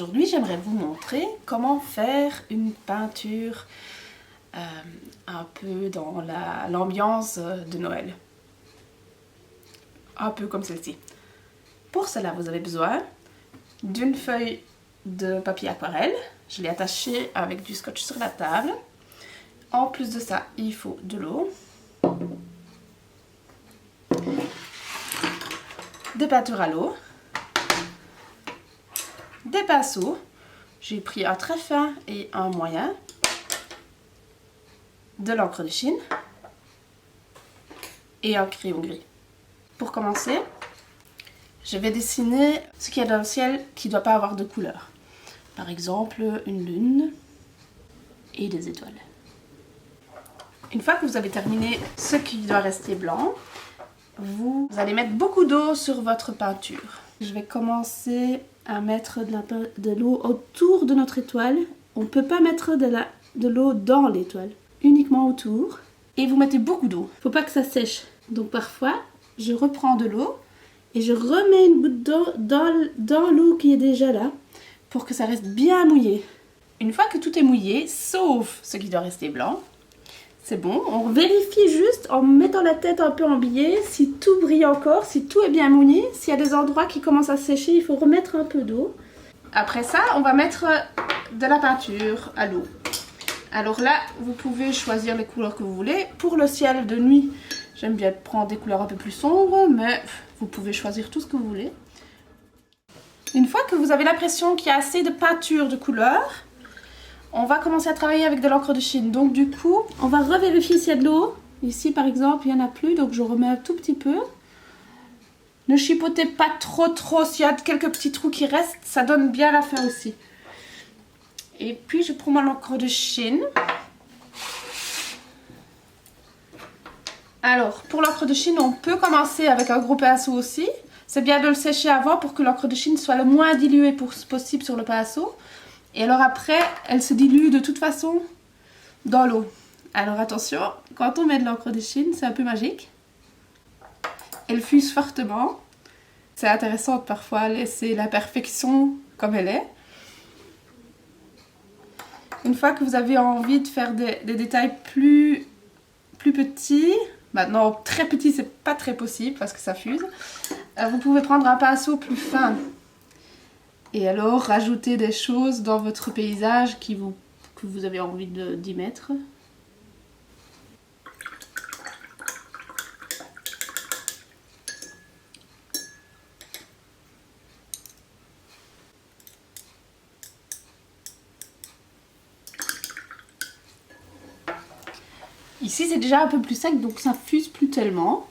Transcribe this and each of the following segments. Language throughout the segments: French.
Aujourd'hui, j'aimerais vous montrer comment faire une peinture un peu dans l'ambiance de Noël. Un peu comme celle-ci. Pour cela, vous avez besoin d'une feuille de papier aquarelle. Je l'ai attachée avec du scotch sur la table. En plus de ça, il faut de l'eau, des peintures à l'eau, des pinceaux. J'ai pris un très fin et un moyen, de l'encre de Chine et un crayon gris. Pour commencer, je vais dessiner ce qu'il y a dans le ciel qui ne doit pas avoir de couleur. Par exemple, une lune et des étoiles. Une fois que vous avez terminé ce qui doit rester blanc, vous allez mettre beaucoup d'eau sur votre peinture. Je vais commencer à mettre de l'eau autour de notre étoile. On ne peut pas mettre de l'eau dans l'étoile, uniquement autour. Et vous mettez beaucoup d'eau. Il ne faut pas que ça sèche. Donc parfois, je reprends de l'eau et je remets une goutte d'eau dans l'eau qui est déjà là pour que ça reste bien mouillé. Une fois que tout est mouillé, sauf ce qui doit rester blanc, c'est bon. On vérifie juste en mettant la tête un peu en biais si tout brille encore, si tout est bien mouillé. S'il y a des endroits qui commencent à sécher, il faut remettre un peu d'eau. Après ça, on va mettre de la peinture à l'eau. Alors là, vous pouvez choisir les couleurs que vous voulez. Pour le ciel de nuit, j'aime bien prendre des couleurs un peu plus sombres, mais vous pouvez choisir tout ce que vous voulez. Une fois que vous avez l'impression qu'il y a assez de peinture de couleur, on va commencer à travailler avec de l'encre de Chine. Donc du coup, on va revérifier s'il y a de l'eau. Ici par exemple, il n'y en a plus, donc je remets un tout petit peu. Ne chipotez pas trop, s'il y a quelques petits trous qui restent, ça donne bien la fin aussi. Et puis je prends mon encre de Chine. Alors, pour l'encre de Chine, on peut commencer avec un gros pinceau aussi. C'est bien de le sécher avant pour que l'encre de Chine soit le moins diluée possible sur le pinceau. Et alors après, elle se dilue de toute façon dans l'eau. Alors attention, quand on met de l'encre de Chine, c'est un peu magique. Elle fuse fortement. C'est intéressant de parfois laisser la perfection comme elle est. Une fois que vous avez envie de faire des détails plus petits, maintenant très petit c'est pas très possible parce que ça fuse, vous pouvez prendre un pinceau plus fin. Et alors, rajouter des choses dans votre paysage que vous avez envie d'y mettre. Ici, c'est déjà un peu plus sec, donc ça fuse plus tellement.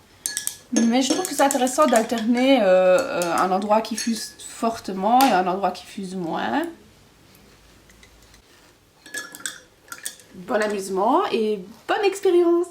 Mais je trouve que c'est intéressant d'alterner un endroit qui fuse fortement et un endroit qui fuse moins. Bon amusement et bonne expérience!